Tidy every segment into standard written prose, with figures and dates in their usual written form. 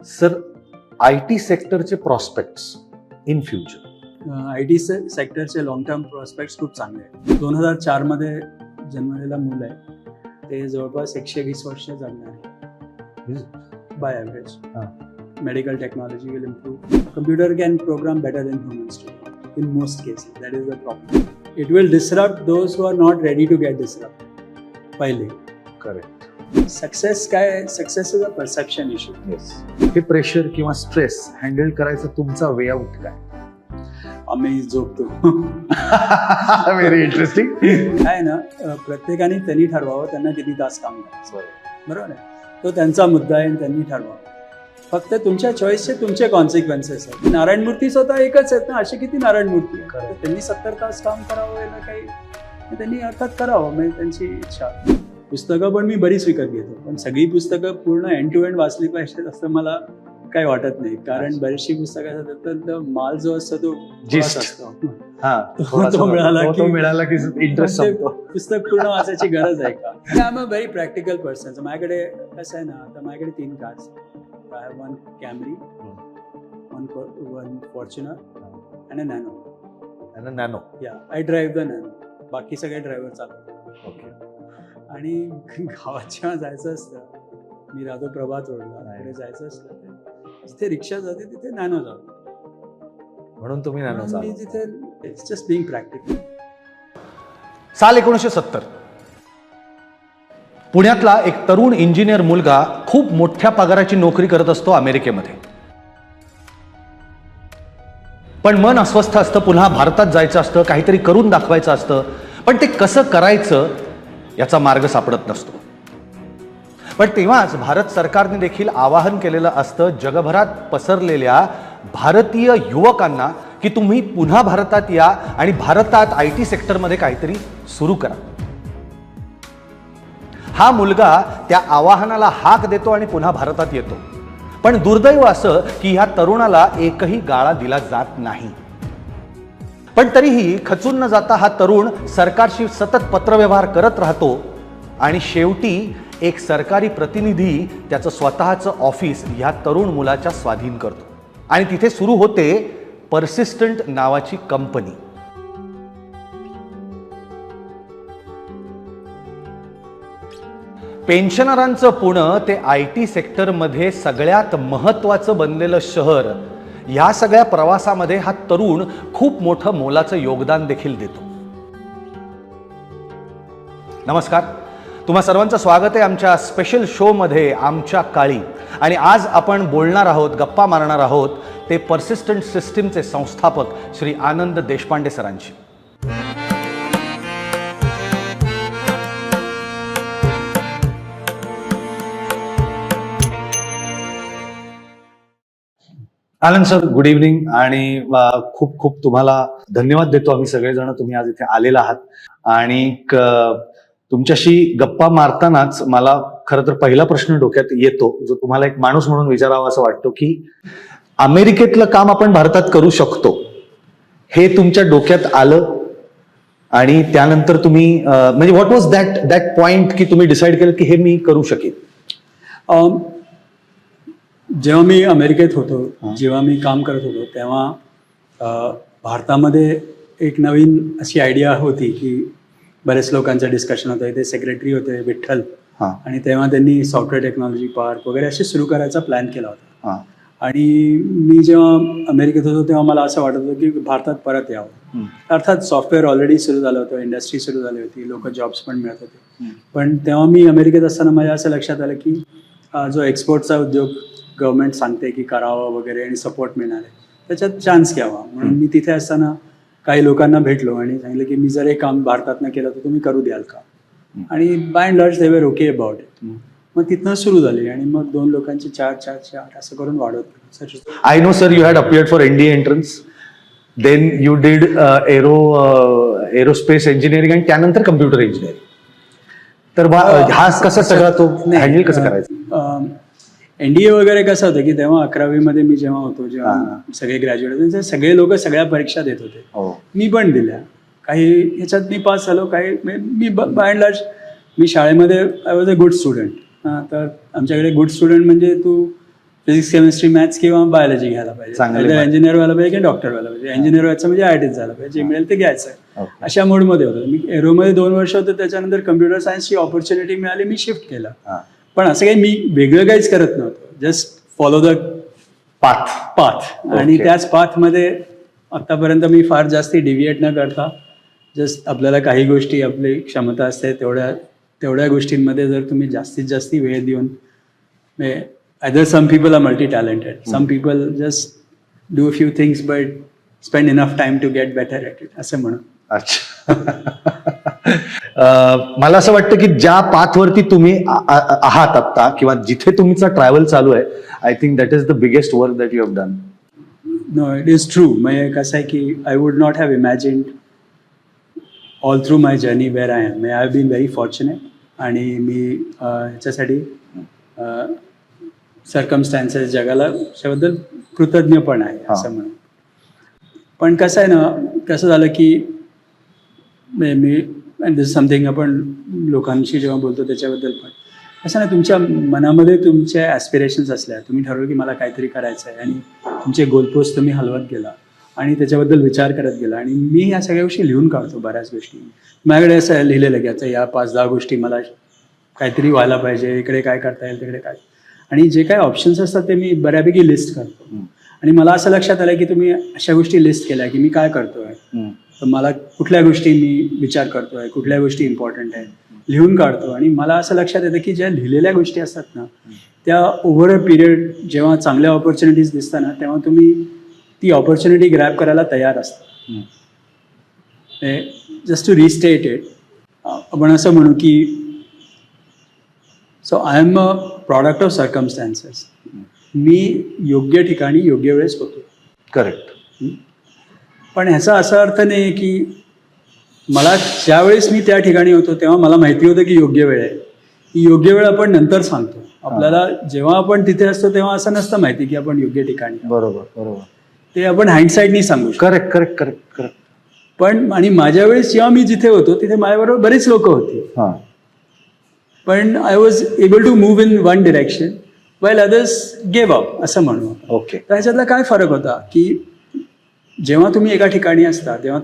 Sir, IT सेक्टरचे prospects in future? IT सेक्टरचे long term prospects खूप चांगले आहेत. 2004 मध्ये जन्मलेला मूल आहे ते जवळपास 120 वर्ष जगणार आहे by average. Medical technology will improve. Computer can program better than humans to in most cases. That is the problem. It will disrupt those who are not ready to get disrupt. पहिले correct. Success काय? Success is a perception issue. Yes. हे pressure किंवा stress handle करायचं तुमचा way out काय? आम्ही झोपतो. Very interesting. काय ना, प्रत्येकाने त्यांनी ठरवावं त्यांना किती तास काम करायचं. बरोबर आहे. तो त्यांचा मुद्दा आहे आणि त्यांनी ठरवावं. फक्त तुमच्या चॉईसचे तुमचे कॉन्सिक्वेन्सेस आहेत. नारायण मूर्ती स्वतः एकच आहेत ना, असे किती नारायण मूर्ती आहेत. त्यांनी 70 तास काम करावं याला काही, त्यांनी अर्थात करावं, म्हणजे त्यांची इच्छा. पुस्तकं पण मी बरीच विकत घेतो, पण सगळी पुस्तकं पूर्ण एंड टू एंड वाचली पाहिजेत असं मला काही वाटत नाही. कारण बरीचशी पुस्तकं असतात तर माल जो असतो तो असतो, तो मिळाला की इंटरेस्ट संपतो. पुस्तक पूर्ण वाचायची गरज आहे का? I am a very practical person. माझ्याकडे कसं आहे ना, आता माझ्याकडे 3 cars. I have 1 Camry, 1 Fortuner and a Nano. या, आय ड्राईव्ह द Nano. बाकी सगळे ड्रायव्हर चालवतात. ओके. आणि गावात जेव्हा जायचं असतं, मी राहतो प्रभात रोडला, तिकडे जायचं असतं जिथे रिक्षा जाते तिथे नॅनो जातो. म्हणून तुम्ही नॅनो चालवता. मी तिथे इट्स जस्ट बीइंग प्रॅक्टिकल. साल 1970. पुण्यातला एक तरुण इंजिनियर मुलगा खूप मोठ्या पगाराची नोकरी करत असतो अमेरिकेमध्ये. पण मन अस्वस्थ असतं, पुन्हा भारतात जायचं असतं, काहीतरी करून दाखवायचं असतं, पण ते कसं करायचं याचा मार्ग सापडत नसतो. पण तेव्हाच भारत सरकारने देखील आवाहन केलेलं असतं जगभरात पसरलेल्या भारतीय युवकांना की तुम्ही पुन्हा भारतात या आणि भारतात IT सेक्टरमध्ये काहीतरी सुरू करा. हा मुलगा त्या आवाहनाला हाक देतो आणि पुन्हा भारतात येतो. पण दुर्दैव असं की ह्या तरुणाला एकही गाळा दिला जात नाही. पण तरीही खचून न जाता हा तरुण सरकारशी सतत पत्रव्यवहार करत राहतो आणि शेवटी एक सरकारी प्रतिनिधी त्याचं स्वतःचं ऑफिस ह्या तरुण मुलाच्या स्वाधीन करतो आणि तिथे सुरू होते पर्सिस्टंट नावाची कंपनी. पेन्शनरांचं पुणे ते IT सेक्टरमध्ये सगळ्यात महत्त्वाचं बनलेलं शहर, ह्या सगळ्या प्रवासामध्ये हा तरुण खूप मोठं मोलाचं योगदान देखील देतो. नमस्कार, तुम्हा सर्वांचं स्वागत आहे आमच्या स्पेशल शोमध्ये आमच्या काळी. आणि आज आपण बोलणार आहोत, गप्पा मारणार आहोत ते पर्सिस्टंट सिस्टीमचे संस्थापक श्री आनंद देशपांडे सरांशी. आनंद सर, गुड इव्हनिंग. आणि खूप खूप तुम्हाला धन्यवाद देतो आम्ही सगळेजण, तुम्ही आज इथे आलेला आहात. आणि तुमच्याशी गप्पा मारतानाच मला खरं तर पहिला प्रश्न डोक्यात येतो जो तुम्हाला एक माणूस म्हणून विचारावा असं वाटतो की अमेरिकेतलं काम आपण भारतात करू शकतो, हे तुमच्या डोक्यात आलं आणि त्यानंतर तुम्ही म्हणजे व्हॉट वॉज दॅट पॉइंट की तुम्ही डिसाईड केलं की हे मी करू शकेन? जेव्हा मी अमेरिकेत होतो, जेव्हा मी काम करत होतो, तेव्हा भारतामध्ये एक नवीन अशी आयडिया होती की बरेच लोकांचं डिस्कशन होतं. ते सेक्रेटरी होते विठ्ठल, आणि तेव्हा त्यांनी सॉफ्टवेअर टेक्नॉलॉजी पार्क वगैरे असे सुरू करायचा प्लॅन केला होता. आणि मी जेव्हा अमेरिकेत होतो तेव्हा मला असं वाटत होतं की भारतात परत यावं. अर्थात सॉफ्टवेअर ऑलरेडी सुरू झालं होतं, इंडस्ट्री सुरू झाली होती, लोक जॉब्स पण मिळत होते. पण तेव्हा मी अमेरिकेत असताना माझ्या असं लक्षात आलं की जो एक्सपोर्टचा उद्योग गव्हर्नमेंट सांगते की करावा वगैरे आणि सपोर्ट मिळणार आहे, त्याच्यात चान्स घ्यावा. म्हणून मी तिथे असताना काही लोकांना भेटलो आणि सांगितलं की मी जर हे काम भारतातनं केलं तर तुम्ही करू द्याल का? आणि बाय अँड लार्ज दे वर ओके अबाउट इट. मग तिथनं सुरू झाली आणि मग 2 लोकांची 4 असं करून वाढवत. I know sir, you had appeared for NDA entrance, then you did aerospace engineering आणि त्यानंतर कम्प्युटर इंजिनिअरिंग. तर हा कसा सगळा तो हँडल कसं करायचं? NDA वगैरे कसं होतं की तेव्हा 11वी मध्ये मी जेव्हा होतो, जेव्हा सगळे ग्रॅज्युएट होते, सगळे लोक सगळ्या परीक्षा देत होते. मी पण दिल्या. काही ह्याच्यात मी पास झालो, काही मी बाय अँड लार्ज मी शाळेमध्ये I was a good student. तर आमच्याकडे गुड स्टुडंट म्हणजे तू फिजिक्स केमिस्ट्री मॅथ्स किंवा बायोलॉजी घ्यायला चांगले पाहिजे, इंजिनियर व्हायला पाहिजे की डॉक्टर व्हायला पाहिजे, इंजिनियर व्हायचं म्हणजे IIT झालं पाहिजे, जे मिळेल ते घ्यायचं. Okay. अशा मोडमध्ये होतो मी. एरोमध्ये 2 वर्ष होतो, त्याच्यानंतर कम्प्युटर सायन्सची ऑपॉर्च्युनिटी मिळाली, मी शिफ्ट केला. पण असं काही मी वेगळं काहीच करत नव्हतो, जस्ट फॉलो द पाथ. आणि Okay. त्याच पाथमध्ये आतापर्यंत मी फार जास्ती डिव्हिएट न करता जस्ट आपल्याला काही गोष्टी, आपली क्षमता असते तेवढ्या गोष्टींमध्ये जर तुम्ही जास्तीत जास्त वेळ देऊन, either some people are multi-talented, some people just do a few things but spend enough time to get better at it, असं म्हणून. अच्छा. मला असं वाटतं की ज्या पाथवरती तुम्ही आहात आता, किंवा जिथे तुमचा ट्रॅव्हल चालू आहे, I think that is the biggest work that you have done. No, it is true. म्हणजे कसं आहे की I would not have imagined all through my journey where I am. I have been very fortunate. आणि मी ह्याच्यासाठी सर्कमस्टॅन्सेस, जगाला त्याबद्दल कृतज्ञ पण आहे, असं म्हणून. पण कसं आहे ना, कसं झालं की मी दिस समथिंग आपण लोकांशी जेव्हा बोलतो त्याच्याबद्दल पण असं नाही, तुमच्या मनामध्ये तुमच्या ॲस्पिरेशन्स असल्या, तुम्ही ठरवलं की मला काहीतरी करायचं आहे आणि तुमचे गोलपोस्ट तुम्ही हलवत गेला आणि त्याच्याबद्दल विचार करत गेला. आणि मी ह्या सगळ्या गोष्टी लिहून काढतो, बऱ्याच गोष्टी माझ्याकडे असं लिहिलेलं की आता या 5-10 गोष्टी मला काहीतरी व्हायला पाहिजे, इकडे काय करता येईल, तिकडे काय. आणि जे काही ऑप्शन्स असतात ते मी बऱ्यापैकी लिस्ट करतो. आणि मला असं लक्षात आलं की तुम्ही अशा गोष्टी लिस्ट केल्या की मी काय करतोय, तर मला कुठल्या गोष्टी मी विचार करतोय, कुठल्या गोष्टी इम्पॉर्टंट आहेत, लिहून काढतो. आणि मला असं लक्षात येतं की ज्या लिहिलेल्या गोष्टी असतात ना, त्या ओव्हर अ पिरियड जेव्हा चांगल्या ऑपॉर्च्युनिटीज दिसतात ना, तेव्हा तुम्ही ती ऑपॉर्च्युनिटी ग्रॅब करायला तयार असता. जस्ट टू रिस्टेट इट, आपण असं म्हणू की so I am a product of circumstances. मी योग्य ठिकाणी योग्य वेळेस होतो. करेक्ट. पण ह्याचा असा अर्थ नाही की मला ज्यावेळेस मी त्या ठिकाणी होतो तेव्हा मला माहिती होतं की योग्य वेळ आहे. ही योग्य वेळ आपण नंतर सांगतो. आपल्याला जेव्हा आपण तिथे असतो तेव्हा असं नसतं माहिती की आपण योग्य ठिकाणी. बरोबर. ते आपण हाइंडसाइटनी सांगू शकतो. करेक्ट. पण आणि माझ्या वेळेस जेव्हा मी जिथे होतो तिथे माझ्याबरोबर बरीच लोक होती. पण I was able to move in one direction while others gave up, असं म्हणू. ओके. तर ह्याच्यातला काय फरक होता की जेव्हा तुम्ही एका ठिकाणी असता तेव्हा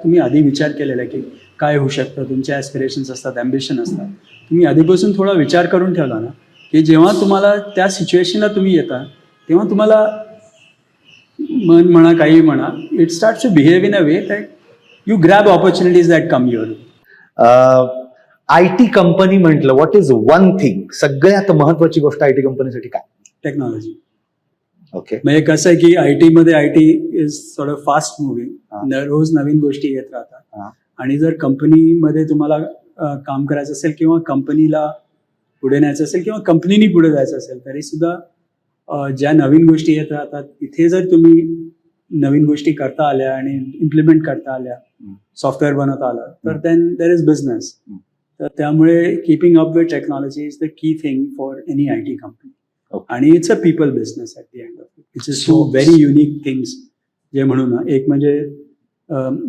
तुम्ही आधी विचार केलेला की काय होऊ शकतं, तुमचे ॲस्पिरेशन्स असतात, ॲम्बिशन असतात. तुम्ही आधीपासून थोडा विचार करून ठेवला ना की जेव्हा तुम्हाला त्या सिच्युएशनला तुम्ही येता तेव्हा तुम्हाला मन म्हणा, काही म्हणा, it starts to behave in a way that you grab opportunities that come your. IT company म्हटलं, व्हॉट इज वन थिंग, सगळ्यात महत्वाची गोष्ट IT कंपनीसाठी काय? टेक्नॉलॉजी. ओके. म्हणजे कसं आहे की IT is sort of fast moving. रोज नवीन गोष्टी येत राहतात. आणि जर कंपनीमध्ये तुम्हाला काम करायचं असेल किंवा कंपनीला पुढे न्यायचं असेल किंवा कंपनीनी पुढे जायचं असेल तरी सुद्धा ज्या नवीन गोष्टी येत राहतात इथे जर तुम्ही नवीन गोष्टी करता आल्या आणि इम्प्लिमेंट करता आल्या, सॉफ्टवेअर बनवता आलं, तर देन देर इज बिझनेस. तर त्यामुळे keeping up with technology is the key thing for any IT company. आणि it's a people business at the end of it. It's is two very unique things जे म्हणू ना. एक म्हणजे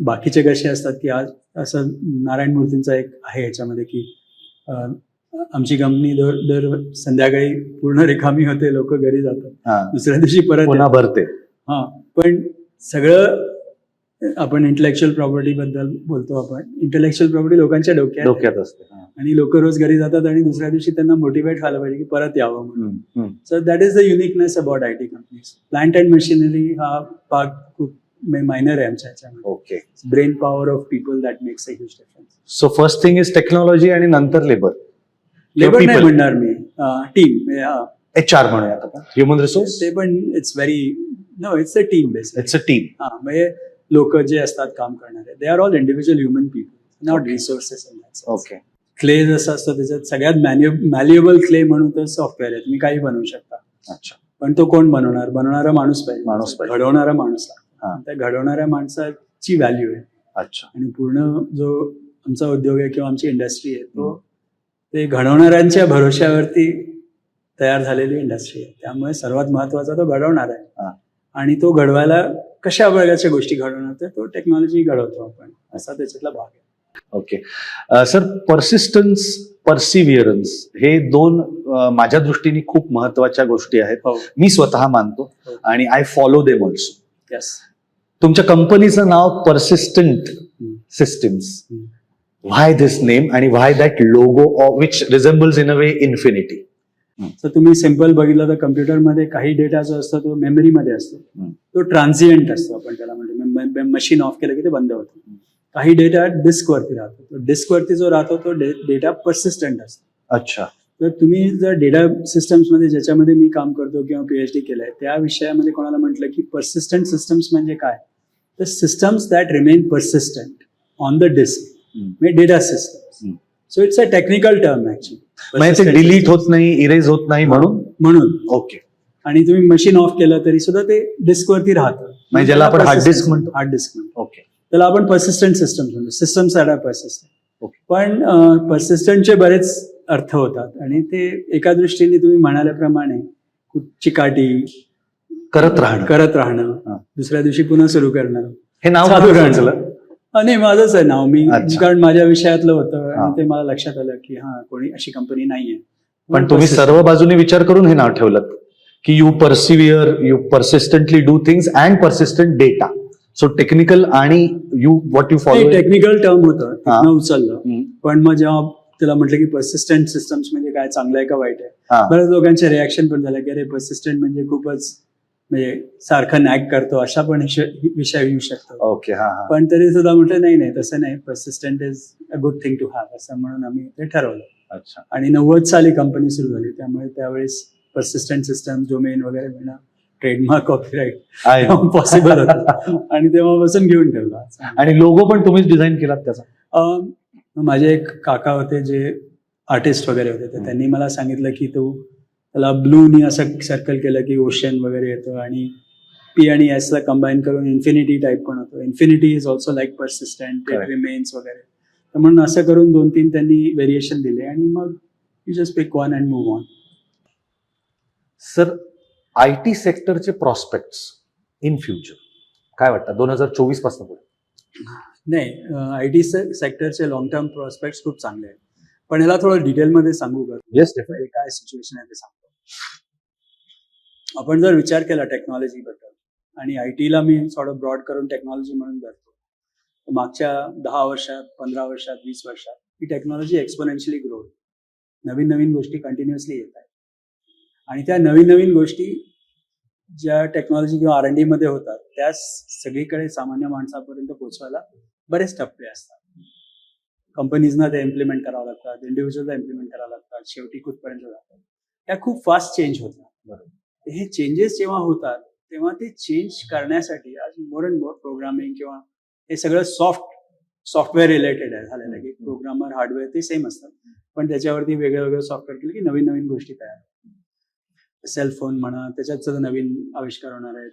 बाकीचे कसे असतात की आज असं नारायण मूर्तींचा एक आहे याच्यामध्ये की आमची कंपनी दर संध्याकाळी पूर्ण रिकामी होते, लोक घरी जातात, दुसऱ्या दिवशी परत पुन्हा भरते. पण सगळं आपण इंटेलेक्च्युअल प्रॉपर्टी बद्दल बोलतो. आपण इंटेलेक्च्युअल प्रॉपर्टी लोकांच्या डोक्यात असते आणि लोक रोज घरी जातात आणि दुसऱ्या दिवशी त्यांना मोटिवेट व्हायला पाहिजे की परत यावं म्हणून. So that is the uniqueness about IT companies. Plant and machinery हा भाग खूप मायनर आहे आमच्या ह्याच्यामध्ये. Okay. Brain power of people that makes a huge difference. So first thing is technology आणि नंतर लेबर नाही म्हणणार मी, टीम, HR म्हणूयात आपण, ह्युमन रिसोर्स. ते पण it's it's a team basic. It's a team. म्हणजे लोक जे असतात काम करणारे, they are all individual human people, not resources. Okay. Clay जसं असतं त्याच्यात सगळ्यात मॅल्युएबल क्ले म्हणून तर सॉफ्टवेअर आहे, तुम्ही काही बनवू शकता. अच्छा. पण तो कोण बनवणारा माणूस पाहिजे, घडवणारा माणूस. त्या घडवणाऱ्या माणसाची व्हॅल्यू आहे. अच्छा. आणि पूर्ण जो आमचा उद्योग आहे किंवा आमची इंडस्ट्री आहे तो ते घडवणाऱ्यांच्या भरोश्यावरती तयार झालेली इंडस्ट्री आहे. त्यामुळे सर्वात महत्वाचा तो घडवणार आहे. आणि तो घडवायला कशा प्रकारच्या गोष्टी घडवणार तो टेक्नॉलॉजी घडवतो आपण, असा त्याच्यातला भाग आहे. ओके. सर, पर्सिस्टन्स पर्सिव्हिअरन्स हे दोन माझ्या दृष्टीने खूप महत्वाच्या गोष्टी आहेत. हो. मी स्वतः मानतो हो. आणि I follow them also. Yes. तुमच्या कंपनीचं नाव persistent systems. Why this name आणि why that logo which resembles in a way infinity? तर तुम्ही सिम्पल बघितलं तर कम्प्युटरमध्ये काही डेटा जो असतो तो मेमरीमध्ये असतो. तो ट्रान्झिएंट असतो, आपण त्याला म्हणतो. मशीन ऑफ केलं की ते बंद होतं. काही डेटा डिस्कवरती राहतो. तो डिस्कवरती जो राहतो तो डेटा पर्सिस्टंट असतो. अच्छा. तर तुम्ही जर डेटा सिस्टम्समध्ये, ज्याच्यामध्ये मी काम करतो किंवा PhD केलंय, त्या विषयामध्ये कोणाला म्हटलं की पर्सिस्टंट सिस्टम्स म्हणजे काय, तर systems that remain persistent on the disk, म्हणजे data systems. So it's a technical term actually. म्हणजे ते डिलीट होत नाही, इरेज होत नाही म्हणून. ओके. आणि तुम्ही मशीन ऑफ केलं तरी सुद्धा ते डिस्कवरती राहतं. म्हणजे ज्याला आपण हार्ड डिस्क म्हणतो. हार्ड डिस्क म्हणतो. ओके. त्याला आपण पर्सिस्टंट सिस्टम्स म्हणतो. Systems are persistent. ओके. पण पर्सिस्टंटचे बरेच अर्थ होतात आणि ते एका दृष्टीने तुम्ही म्हणाल्याप्रमाणे चिकाटी करत राहणं, दुसऱ्या दिवशी पुन्हा सुरू करणं. हे नाव चालू राहायचं. नाही, माझंच आहे नाव. मी अच्छा. कारण माझ्या विषयातलं होतं आणि ते मला लक्षात आलं की कोणी अशी कंपनी नाहीये. पण तुम्ही सर्व बाजूनी विचार करून हे नाव ठेवलं की you persevere, you persistently do things and persistent data. So technical आणि you what you follow. Technical term होतं, तिथनं उचललं. पण मग जेव्हा त्याला म्हटलं की पर्सिस्टंट सिस्टम्स म्हणजे काय, चांगलं आहे का वाईट आहे, बऱ्याच लोकांचे रिॲक्शन पण झालं की अरे पर्सिस्टंट म्हणजे खूपच, म्हणजे सारखं नॅग करतो, अशा पण विषय येऊ शकतो. ओके. पण तरी सुद्धा म्हटलं नाही, तसं नाही, persistent is a good thing to have, असं म्हणून आम्ही ते ठरवलं. अच्छा. आणि 90 साली कंपनी सुरू झाली, त्यामुळे त्यावेळेस पर्सिस्टंट सिस्टम, डोमेन वगैरे मिळणं, ट्रेडमार्क, कॉपीराईट पॉसिबल होतं आणि तेव्हापासून घेऊन ठेवला. आणि लोगो पण तुम्हीच डिझाईन केलात त्याचा? माझे एक काका होते जे आर्टिस्ट वगैरे होते, तर त्यांनी मला सांगितलं की तू त्याला ब्लूनी असं सर्कल केलं की ओशन वगैरे येतं आणि P आणि S ला कंबाईन करून इन्फिनिटी टाईप पण होतो. Infinity is also like persistent, it remains वगैरे. तर म्हणून असं करून 2-3 त्यांनी व्हेरिएशन दिले आणि मग you just pick one and move on. Sir, IT सेक्टरचे प्रॉस्पेक्ट्स इन फ्युचर काय वाटतं 2024 पासून पुढे? नाही, IT सेक्टरचे लॉंग टर्म प्रॉस्पेक्ट्स खूप चांगले आहेत. पण ह्याला थोडं डिटेलमध्ये सांगू का? येस, काय सिच्युएशन आहे ते सांगतो. आपण जर विचार केला टेक्नॉलॉजी बद्दल, आणि IT ला मी थोडं ब्रॉड करून टेक्नॉलॉजी म्हणून धरतो, मागच्या 10 वर्षात, 15 वर्षात, 20 वर्षात ही टेक्नॉलॉजी एक्सपोनेन्शियली ग्रो होती. नवीन गोष्टी कंटिन्युअसली येत आहेत आणि त्या नवीन गोष्टी ज्या टेक्नॉलॉजी किंवा R&D मध्ये होतात त्या सगळीकडे सामान्य माणसापर्यंत पोहोचवायला बरेच टप्पे असतात. कंपनीजना ते इम्प्लिमेंट करावं लागतात, इंडिव्हिज्युअलला इम्प्लिमेंट करावं लागतात, शेवटी कुठपर्यंत जातात. त्या खूप फास्ट चेंज होतात. बरोबर. हे चेंजेस जेव्हा होतात तेव्हा ते चेंज करण्यासाठी आज मोर अँड मोर प्रोग्रामिंग किंवा हे सगळं सॉफ्टवेअर रिलेटेड आहे झालेलं आहे की प्रोग्रामर, हार्डवेअर ते सेम असतात, पण त्याच्यावरती वेगळं सॉफ्टवेअर केलं की नवीन गोष्टी तयार होतात. सेलफोन म्हणा, त्याच्यात सुद्धा नवीन आविष्कार होणार आहेत,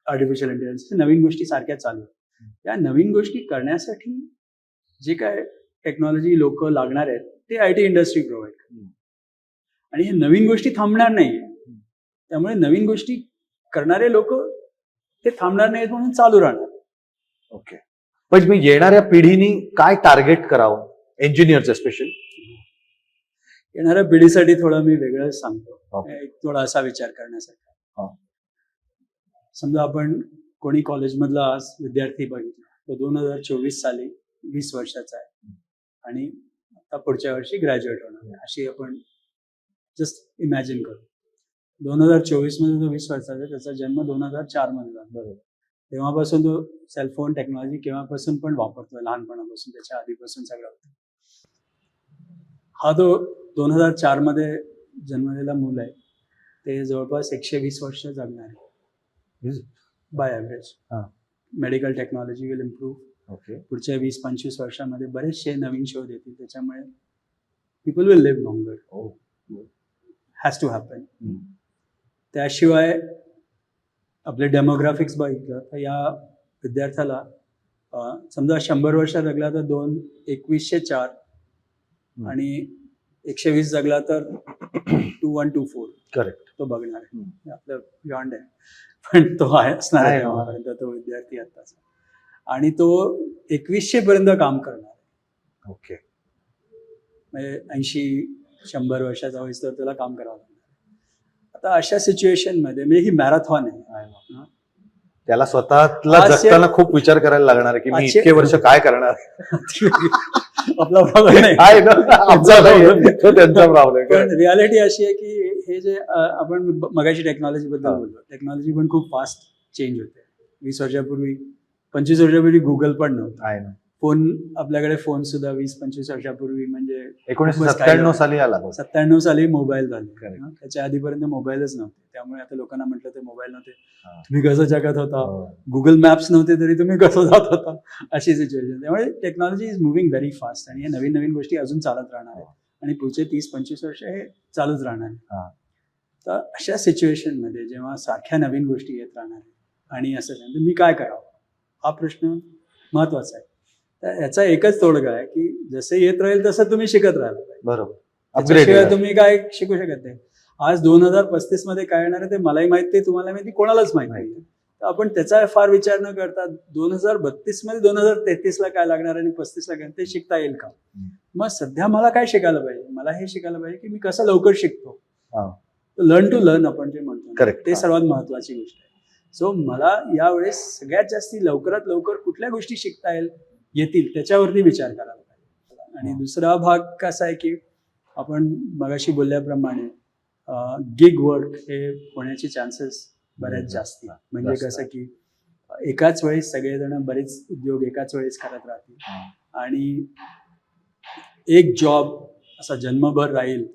आर्टिफिशियल इंटेलिजन्स, नवीन गोष्टी सारख्या चालू आहेत. त्या नवीन गोष्टी करण्यासाठी जे काय टेक्नॉलॉजी लोक लागणार आहेत ते IT इंडस्ट्री प्रोव्हाइड करते. आणि हे नवीन गोष्टी थांबणार नाही, त्यामुळे नवीन गोष्टी करणारे लोक ते थांबणार नाहीत म्हणून चालू राहणार. ओके. पण मी येणाऱ्या पिढीनी काय टार्गेट करावं, इंजिनियरचं स्पेशली? येणाऱ्या पिढीसाठी थोडं मी वेगळं सांगतो, थोडा असा विचार करण्यासाठी. समजा आपण कोणी कॉलेजमधला आज विद्यार्थी बघितला, तो 2024 साली 20 वर्षाचा आहे आणि आता पुढच्या वर्षी ग्रॅज्युएट होणार आहे, अशी आपण जस्ट इमॅजिन करू. 2024 मध्ये जो 20 वर्षाचा आहे, त्याचा जन्म 2004 मध्ये झाला. बरोबर. तेव्हापासून तो सेलफोन टेक्नॉलॉजी केव्हापासून पण वापरतोय, लहानपणापासून, त्याच्या आधीपासून सगळं होतं. हा जो 2004 मध्ये जन्मलेला मूल आहे ते जवळपास 120 वर्ष जगणार आहे by average. Medical technology will improve. Okay. पुढच्या 20-25 वर्षामध्ये बरेचसे नवीन शोध येतील, त्याच्यामुळे people will live longer. Has to happen. त्याशिवाय आपले डेमोग्राफिक्स बघितलं तर या विद्यार्थ्याला समजा 100 वर्ष जगला तर 2104 आणि 120 जगला तर 2124. करेक्ट. तो बघणार आहे, आपलं बियॉन्ड आहे, पण तो आहे असणार आहे तेव्हापर्यंत, तो विद्यार्थी आताचा, आणि तो 2100 पर्यंत काम करणार आहे. ओके. म्हणजे 80-100 वर्षाचा होईस तर तुला काम करावं लागणार. आता अशा सिच्युएशनमध्ये म्हणजे ही मॅरेथॉन आहे. हा. त्याला स्वतःला हास्य- जगताना खूप विचार करायला लागणार आहे की मी हास्य- इतके वर्ष काय करणार. आपला प्रॉब्लेम नाही. आहे ना, आमचा नाहीये, तो त्यांचा प्रॉब्लेम. पण रियालिटी अशी आहे की हे जे आपण मगाशी टेक्नॉलॉजी बद्दल बोललो, टेक्नॉलॉजी पण खूप फास्ट चेंज होते. 20 वर्षापूर्वी 25 वर्षापूर्वी गुगल पण नव्हतं. आहे ना. फोन आपल्याकडे फोन सुद्धा 20-25 वर्षापूर्वी म्हणजे 1997 साली आला. 97 साली मोबाईल झाले. Correct. त्याच्या आधीपर्यंत मोबाईलच नव्हते. त्यामुळे आता लोकांना म्हटलं ते मोबाईल नव्हते, हा. तुम्ही कसं जगत होता, हो. गुगल मॅप्स नव्हते तरी तुम्ही कसं जात होता, अशी सिच्युएशन. त्यामुळे technology is moving very fast आणि हे नवीन नवीन गोष्टी अजून चालत राहणार आहेत आणि पुढचे 30-25 वर्ष हे चालूच राहणार हा. आहे. तर अशा सिच्युएशनमध्ये जेव्हा सारख्या नवीन गोष्टी येत राहणार आहेत आणि असं तर मी काय करावं हा प्रश्न महत्वाचा आहे. तर याचा एकच तोडगा आहे की जसे येत राहील तसं तुम्ही शिकत राहायला पाहिजे. बरोबर. त्याच्याशिवाय अपग्रेड. तुम्ही काय शिकू शकत नाही. आज 2035 मध्ये काय येणार आहे ते मलाही माहिती आहे, तुम्हाला माहिती, कोणालाच माहिती नाही. तर आपण त्याचा फार विचार न करता 2032 मध्ये 2033 ला काय लागणार आणि 35 ला काय ते शिकता येईल का. मग सध्या मला काय शिकायला पाहिजे, मला हे शिकायला पाहिजे की मी कसं लवकर शिकतो. लर्न टू लर्न आपण जे म्हणतो Correct. ते सर्वात महत्वाची गोष्ट आहे. सो मला यावेळेस सगळ्यात जास्ती लवकरात लवकर कुठल्या गोष्टी शिकता येतील त्याच्यावरती विचार करायला पाहिजे. आणि दुसरा भाग कसा आहे की आपण मगाशी बोलल्याप्रमाणे गिग वर्क हे होण्याचे चान्सेस बऱ्याच जास्त. म्हणजे कसं की एकाच वेळेस सगळेजण बरेच उद्योग एकाच वेळेस करत राहतील आणि एक जॉब असा जन्मभर राहील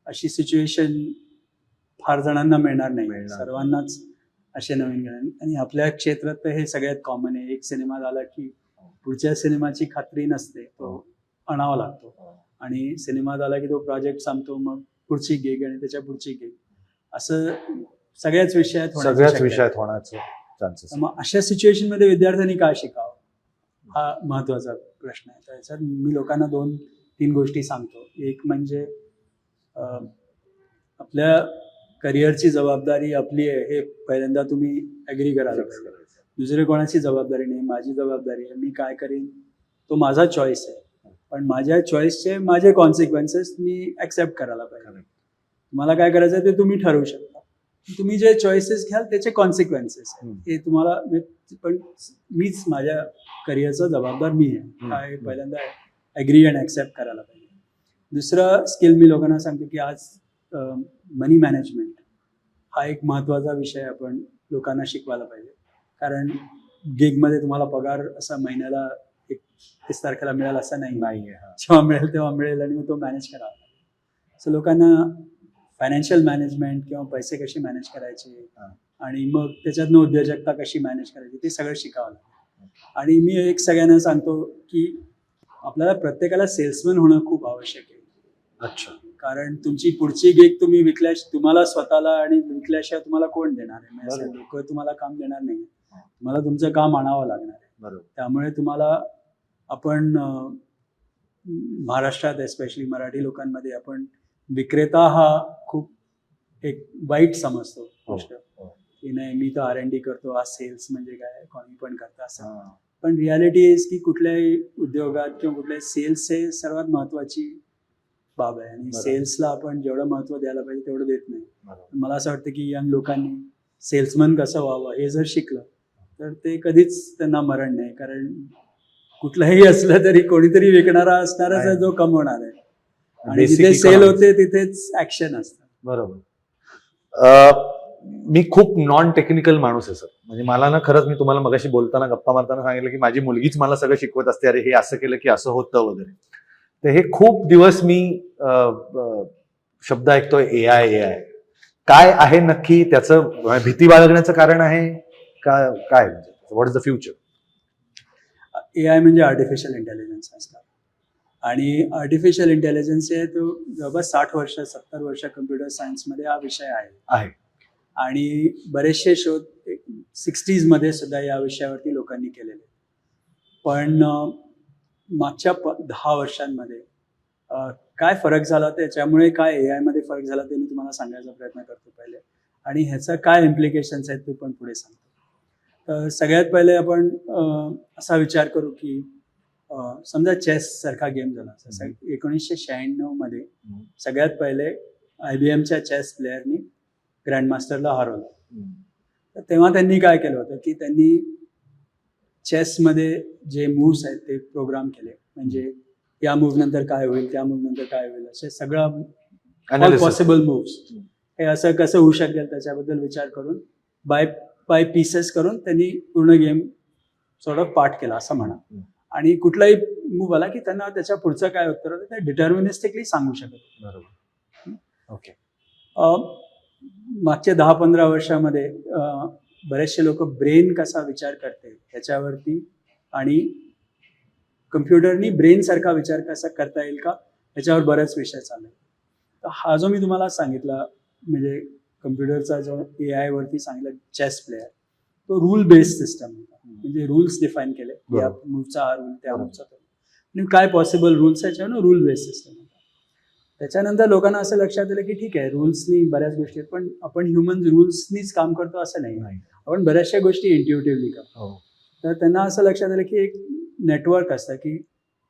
अशी सिच्युएशन फार जणांना मिळणार नाही. सर्वांनाच असे नवीन आणि आपल्या क्षेत्रात तर हे सगळ्यात कॉमन आहे. एक सिनेमा झाला की पुढच्या सिनेमाची खात्री नसते, तो आणावा लागतो. आणि सिनेमा झाला की तो प्रोजेक्ट संपतो, मग पुढची गिग आणि त्याच्या पुढची गिग, असं सगळ्याच विषयात होण्याचं चान्सेस. मग अशा सिच्युएशन मध्ये विद्यार्थ्यांनी काय शिकावं हा महत्वाचा प्रश्न आहे. त्याच्यात मी लोकांना 2-3 गोष्टी सांगतो. एक म्हणजे आपल्या करिअरची जबाबदारी आपली आहे हे पहिल्यांदा तुम्ही ऍग्री करायला पाहिजे. दुसरी कोणाची जबाबदारी नाही, माझी जबाबदारी आहे. मी काय करीन तो माझा चॉईस आहे, पण माझ्या चॉईसचे माझे कॉन्सिक्वेन्सेस मी ऍक्सेप्ट करायला पाहिजे. तुम्हाला काय करायचं ते तुम्ही ठरवू शकता. तुम्ही जे चॉईसेस घ्याल त्याचे कॉन्सिक्वेन्सेस हे तुम्हाला, पण मीच माझ्या करिअरचा जबाबदार मी आहे काय पहिल्यांदा ऍग्री अँड ऍक्सेप्ट करायला पाहिजे. दुसरं स्किल मी लोकांना सांगतो की आज मनी मॅनेजमेंट हा एक महत्वाचा विषय आपण लोकांना शिकवायला पाहिजे. कारण गिगमध्ये तुम्हाला पगार असा महिन्याला 31 तारखेला मिळेल असं नाही. जेव्हा मिळेल तेव्हा मिळेल आणि मग तो मॅनेज करावा. सो लोकांना फायनान्शियल मॅनेजमेंट किंवा पैसे कसे मॅनेज करायचे आणि मग त्याच्यातनं उद्योजकता कशी मॅनेज करायची ते सगळं शिकावं लागतं. आणि मी एक सगळ्यांना सांगतो की आपल्याला प्रत्येकाला सेल्समन होणं खूप आवश्यक आहे. अच्छा. कारण तुमची पुढची गिग तुम्ही तुम्हाला स्वतःला आणि विकल्याशिवाय तुम्हाला कोण देणार आहे. लोक तुम्हाला काम देणार नाही, तुम्हाला तुमचं काम आणावं लागणार आहे. बरोबर. त्यामुळे तुम्हाला आपण महाराष्ट्रात एस्पेशली मराठी लोकांमध्ये आपण विक्रेता हा खूप एक वाईट समजतो गोष्ट की नाही मी तर R&D करतो, हा सेल्स म्हणजे काय कोणी पण करतं असं. पण रियालिटी इज की कुठल्याही उद्योगात किंवा कुठल्याही सेल्स हे सर्वात महत्वाची बाब आहे आणि सेल्सला आपण जेवढं महत्व द्यायला पाहिजे तेवढं देत नाही. मला असं वाटतं की यंग लोकांनी सेल्समन कसं व्हावं हे जर शिकलं तर ते कधीच त्यांना मरण नाही. कारण कुठलंही असलं तरी कोणीतरी विकणारा असणारच आहे जो कमवणार आहे आणि जिथे सेल होते तिथेच ऍक्शन असतं. बरोबर. मी खूप नॉन टेक्निकल माणूस आहे सर. म्हणजे मला ना खरंच मी तुम्हाला मगाशी बोलताना गप्पा मारताना सांगितलं की माझी मुलगीच मला सगळं शिकवत असते, अरे हे असं केलं की असं होतं वगैरे. तर हे खूप दिवस मी शब्द ऐकतोय AI. काय आहे नक्की त्याचं, भीती बाळगण्याचं कारण आहे का काय, what is the future? AI म्हणजे आर्टिफिशियल इंटेलिजन्स असतात आणि आर्टिफिशियल इंटेलिजन्स हे तो जवळपास 60 वर्ष 70 वर्ष कम्प्युटर सायन्समध्ये हा विषय आहे आणि बरेचसे शोध 60s मध्ये सुद्धा या विषयावरती लोकांनी केलेले. पण मागच्या 10 वर्षांमध्ये काय फरक झाला, त्याच्यामुळे काय AI मध्ये फरक झाला ते मी तुम्हाला सांगायचा प्रयत्न करतो पहिले आणि ह्याचा काय इम्प्लिकेशन्स आहेत ते पण पुढे सांगतो. तर सगळ्यात पहिले आपण असा विचार करू की समजा चेस सारखा गेम झाला. 1996 मध्ये सगळ्यात पहिले IBMच्या चेस प्लेयरनी ग्रँडमास्टरला हरवलं. तर तेव्हा त्यांनी काय केलं होतं की त्यांनी चेसमध्ये जे मूव्स आहेत ते प्रोग्राम केले. म्हणजे या मूव्ह नंतर काय होईल, त्या मूव्ह नंतर काय होईल, असे सगळं ऑल पॉसिबल मूव्स हे असं कसं होऊ शकेल त्याच्याबद्दल विचार करून बाय पीसेस करून त्यांनी पूर्ण गेम सॉर्ट ऑफ पार्ट केला असं म्हणा. आणि कुठलाही मूव्ह आला की त्यांना त्याच्या पुढचं काय उत्तर होतं ते डिटर्मिनिस्टिकली सांगू शकत. बरोबर. ओके. मागच्या 10-15 वर्षामध्ये बरेचसे लोक ब्रेन कसा विचार करते ह्याच्यावरती आणि कम्प्युटरनी ब्रेन सारखा विचार कसा करता येईल का ह्याच्यावर बरेच विषय चालले. तर हा जो मी तुम्हाला सांगितला म्हणजे कम्प्युटरचा जो AI वरती सांगितलं चेस प्लेयर, तो रूल बेस्ड सिस्टम होता. म्हणजे रूल्स डिफाईन केले, या मूव्हचा हा रूल, त्या मूव्हचा तो, आणि काय पॉसिबल रूल्स याच्यावर रूल बेस्ड सिस्टम होता. त्याच्यानंतर लोकांना असं लक्षात आलं की ठीक आहे रूल्सनी बऱ्याच गोष्टी आहेत, पण आपण ह्युमन रूल्सनीच काम करतो असं नाही, आपण बऱ्याचशा गोष्टी इंट्युटिव्हली करतो. तर त्यांना असं लक्षात आलं की एक नेटवर्क असतं की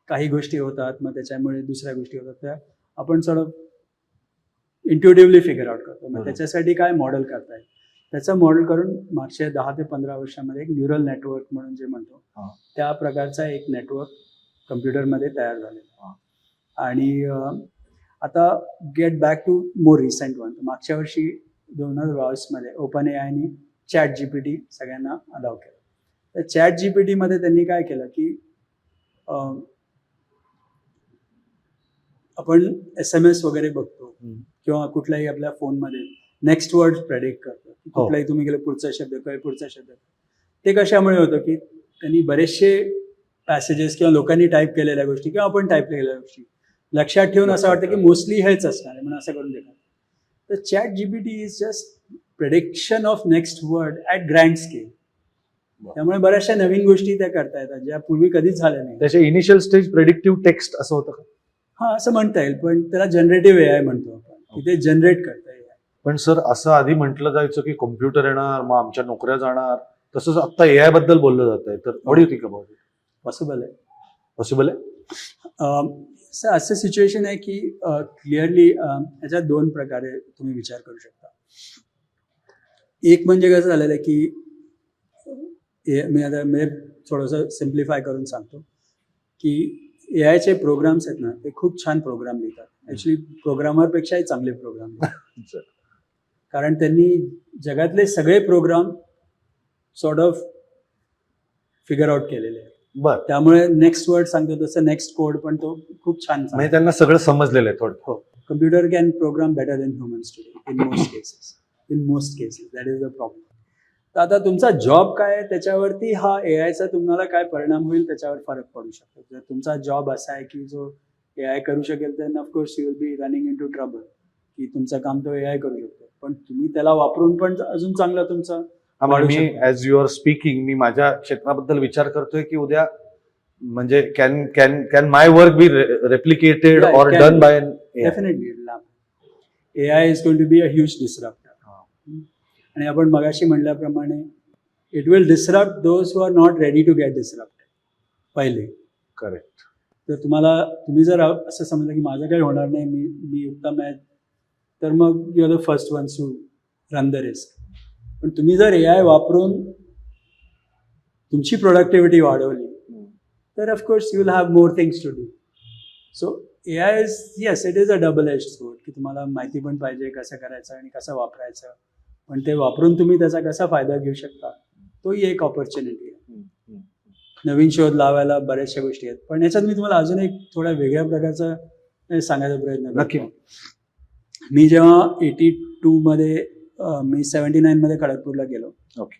काही गोष्टी होतात, मग त्याच्यामुळे दुसऱ्या गोष्टी होतात, त्या आपण थोडं इंट्युटिव्हली फिगर आउट करतो. मग त्याच्यासाठी काय मॉडेल करता येईल, त्याचं मॉडेल करून मागच्या 10 ते 15 वर्षामध्ये एक न्यूरल नेटवर्क म्हणून जे म्हणतो त्या प्रकारचा एक नेटवर्क कम्प्युटरमध्ये तयार झालेला. आणि आता get back to more recent one, मागच्या वर्षी 2022 मध्ये OpenAIनी ChatGPT सगळ्यांना अलाव केलं. तर ChatGPT मध्ये त्यांनी काय केलं की आपण SMS वगैरे बघतो किंवा कुठल्याही आपल्या फोनमध्ये नेक्स्ट वर्ड प्रेडिक्ट करतो, कुठलाही तुम्ही गेलं पुढचा शब्द, ते कशामुळे होतं की त्यांनी बरेचसे पॅसेजेस किंवा लोकांनी टाईप केलेल्या गोष्टी किंवा आपण टाईप केलेल्या गोष्टी लक्षात ठेवून असं वाटतं की मोस्टली हेच असणार आहे म्हणून असं करून देतात. तर ChatGPT is just prediction of next word at grand scale. त्यामुळे बऱ्याचशा नवीन गोष्टी त्या करता येतात ज्या पूर्वी कधीच झाल्या नाही. त्याचे इनिशियल स्टेज प्रेडिक्टिव्ह टेक्स्ट असं होतं का? हा, असं म्हणता येईल, पण त्याला जनरेटिव्ह AI म्हणतो आपण, की ते जनरेट करता येईल. पण सर असं आधी म्हटलं जायचं की कॉम्प्युटर येणार मग आमच्या नोकऱ्या जाणार, तसंच आता AI बद्दल बोललं जात आहे. तर what do you think about it? Possible आहे. पॉसिबल आहे. असं सिच्युएशन आहे की क्लिअरली याच्यात 2 प्रकारे तुम्ही विचार करू शकता. एक म्हणजे कसं झालेलं आहे की मी आता थोडंसं सिम्प्लिफाय करून सांगतो की AIचे प्रोग्राम्स आहेत ना, ते खूप छान प्रोग्राम लिहितात. ऍक्च्युली प्रोग्रामरपेक्षाही चांगले प्रोग्राम लिहितात. कारण त्यांनी जगातले सगळे program sort of figure out केलेले आहेत. त्यामुळे नेक्स्ट वर्ड सांगतो तसं नेक्स्ट कोड पण तो खूप छान म्हणजे त्यांना सगळं समजलेलं आहे थोडं. हो, computer can program better than humans today in most cases. That is the problem. तर आता तुमचा जॉब काय आहे त्याच्यावरती हा AIचा तुम्हाला काय परिणाम होईल त्याच्यावर फरक पडू शकतो. जर तुमचा जॉब असा आहे की जो AI करू शकेल तर of course you will be running into trouble, की तुमचं काम तो AI करू शकतो, पण तुम्ही त्याला वापरून पण अजून चांगलं तुमचं. मी ॲज यू आर स्पीकिंग मी माझ्या क्षेत्राबद्दल विचार करतोय की उद्या म्हणजे can my work be replicated or done by an AI? Definitely AI is going to be a huge disruptor. आणि आपण मगाशी म्हणल्याप्रमाणे it will disrupt those who are not ready to get disrupted पहिले. करेक्ट. तर तुम्ही जर असं समजलं की माझं काही होणार नाही, मी उत्तम आहे, तर मग you are the first ones to run the risk. पण तुम्ही जर AI वापरून तुमची प्रोडक्टिव्हिटी वाढवली तर of course you will have more things to do. So AI is yes it is a double edged sword, की तुम्हाला माहिती पण पाहिजे कसं करायचं आणि कसं वापरायचं, पण ते वापरून तुम्ही त्याचा कसा फायदा घेऊ शकता तोही एक ऑपॉर्च्युनिटी आहे. नवीन शोध लावायला बऱ्याचशा गोष्टी आहेत, पण याच्यात मी तुम्हाला अजून एक थोड्या वेगळ्या प्रकारचा सांगायचा प्रयत्न करतो. मी जेव्हा 82 मध्ये मी 79 मध्ये खडगपूरला गेलो. ओके.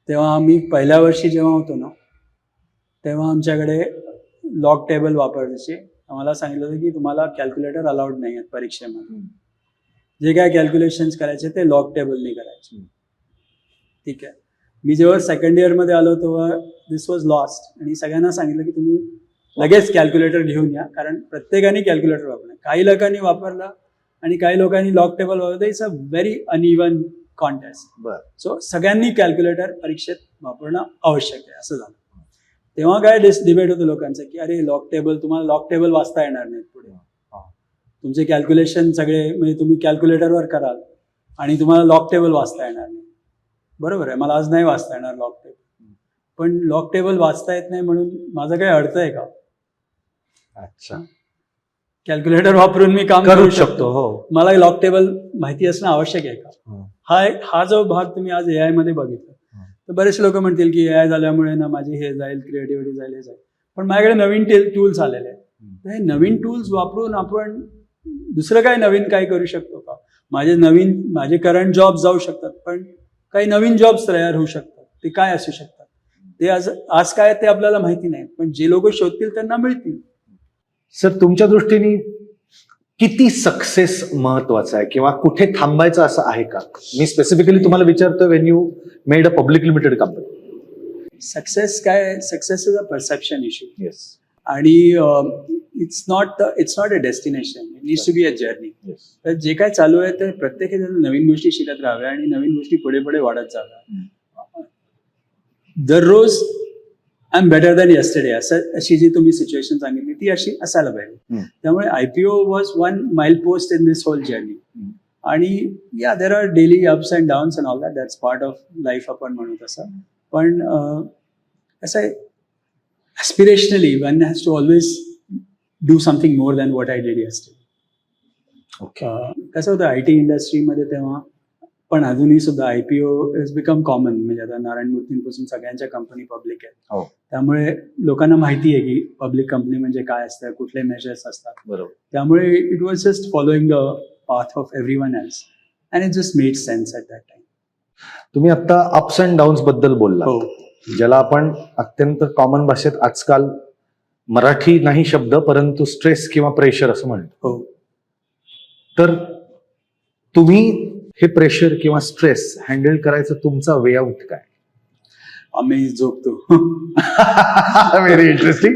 तेव्हा मी पहिल्या वर्षी जेव्हा होतो ना, तेव्हा आमच्याकडे लॉग टेबल वापरायचे. आम्हाला सांगितलं होतं की तुम्हाला कॅल्क्युलेटर अलाउड नाही आहेत परीक्षेमध्ये. जे काय कॅल्क्युलेशन्स करायचे ते लॉग टेबलनी करायचे. ठीक आहे. मी जेव्हा सेकंड इयरमध्ये आलो तेव्हा दिस वॉज लॉस्ट, आणि सगळ्यांना सांगितलं की तुम्ही लगेच कॅल्क्युलेटर घेऊन या, कारण प्रत्येकाने कॅल्क्युलेटर वापरलं. काही लोकांनी वापरला आणि काही लोकांनी लॉग टेबल वापरलं. It's a very uneven contest. So सगळ्यांनी कॅल्क्युलेटर परीक्षेत वापरणं आवश्यक आहे असं झालं. तेव्हा काय डिबेट होतं लोकांचं की अरे लॉक टेबल, तुम्हाला लॉक टेबल वाचता येणार नाहीत पुढे, तुमचे कॅल्क्युलेशन सगळे म्हणजे तुम्ही कॅल्क्युलेटरवर कराल आणि तुम्हाला लॉक टेबल वाचता येणार नाही. बरोबर आहे, मला आज नाही वाचता येणार लॉक टेबल, पण लॉक टेबल वाचता येत नाही म्हणून माझा काही अर्थ आहे का? अच्छा, कॅल्क्युलेटर वापरून मी काम करू शकतो. हो, मला लॉक टेबल माहिती असणं आवश्यक आहे का? हा जो भाग तुम्ही आज एआय मध्ये बघितला, तर बरेच लोक म्हणतील की एआय झाल्यामुळे ना माझी हे जाईल, क्रिएटिव्हिटी जाईल, हे जाईल. पण माझ्याकडे नवीन टूल्स आलेले आहेत. तर हे नवीन टूल्स वापरून आपण दुसरं काय नवीन काय करू शकतो का? माझे करंट जॉब जाऊ शकतात, पण काही नवीन जॉब्स तयार होऊ शकतात. ते काय असू शकतात ते आज काय ते आपल्याला माहिती नाही, पण जे लोक शोधतील त्यांना मिळतील. सर, तुमच्या दृष्टीने किती सक्सेस महत्वाचा आहे किंवा कुठे थांबायचं असं आहे का? मी स्पेसिफिकली तुम्हाला विचारतो, when you made a public limited company. Success काय? Success is a perception issue. Yes. आणि it's not a destination, it needs to be a journey. तर जे काय चालू आहे ते प्रत्येक नवीन गोष्टी शिकत राहावे आणि नवीन गोष्टी पुढे पुढे वाढत जाव्या. दररोज I am better than yesterday, अशी जी तुम्ही सिच्युएशन सांगितली ती अशी असायला पाहिजे. त्यामुळे IPO was one mile post in this whole journey. आणि या there are daily ups and downs and all that's part of life आपण म्हणू तसं. पण कसं आहे, aspirationally one has to always do something more than what I did yesterday. कसं होतं IT इंडस्ट्रीमध्ये तेव्हा, पण अजूनही सुद्धा IPO इज बिकम कॉमन. म्हणजे आता नारायण मूर्तींपासून सगळ्यांच्या कंपनी पब्लिक आहेत, त्यामुळे लोकांना माहिती आहे की पब्लिक कंपनी म्हणजे काय असतं, कुठले मेजर्स असतात. बरोबर. त्यामुळे it was just following the path of everyone else and it just made sense at that time. तुम्ही आता अप्स अँड डाऊन्स बद्दल बोलला, हो, ज्याला आपण अत्यंत कॉमन भाषेत आजकाल, मराठी नाही शब्द परंतु स्ट्रेस किंवा प्रेशर असं म्हणतो. हो. तर तुम्ही हे प्रेशर किंवा स्ट्रेस हँडल करायचं तुमचा वे आउट काय? आम्ही झोपतो. Very interesting.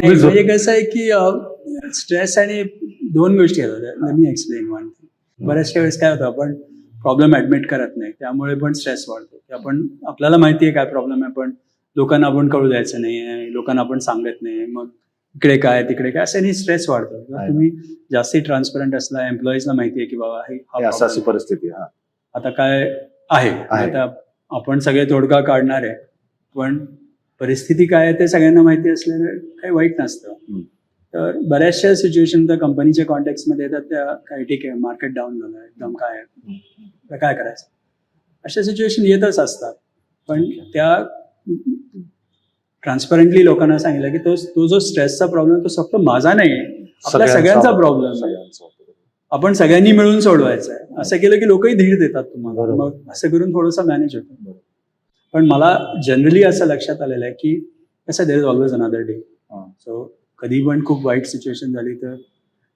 म्हणजे कसं आहे की स्ट्रेस आणि दोन गोष्टी आहेत. मी एक्सप्लेन वन. बऱ्याचशा वेळेस काय होतं, आपण प्रॉब्लेम ऍडमिट करत नाही, त्यामुळे पण स्ट्रेस वाढतो. की आपल्याला माहिती आहे काय प्रॉब्लेम आहे, पण लोकांना आपण कळू द्यायचं नाही, लोकांना आपण सांगत नाही, मग इकडे काय तिकडे काय असं नाही, स्ट्रेस वाढतो. जर तुम्ही जास्ती ट्रान्सपरंट असला, एम्प्लॉईजला माहिती आहे की बाबा अशी परिस्थिती आता काय आहे, आता आपण सगळे तोडगा काढणार आहे, पण परिस्थिती काय आहे ते सगळ्यांना माहिती असल्याने काही वाईट नसतं. तर बऱ्याचशा सिच्युएशन तर कंपनीच्या कॉन्टॅक्टमध्ये येतात, त्या काही ठीक आहे मार्केट डाऊन झालं एकदम, काय आहे काय करायचं, अशा सिच्युएशन येतच असतात. पण त्या ट्रान्सपरंटली लोकांना सांगितलं की तो जो स्ट्रेसचा प्रॉब्लेम तो फक्त माझा नाही आहे, आपल्या सगळ्यांचा प्रॉब्लेम आहे, आपण सगळ्यांनी मिळून सोडवायचा आहे. असं केलं की लोकही धीर देतात तुम्हाला, मग असं करून थोडंसं मॅनेज होतं. पण मला जनरली असं लक्षात आलेलं आहे की कसं, there is always another day. So कधी पण खूप वाईट सिच्युएशन झाली तर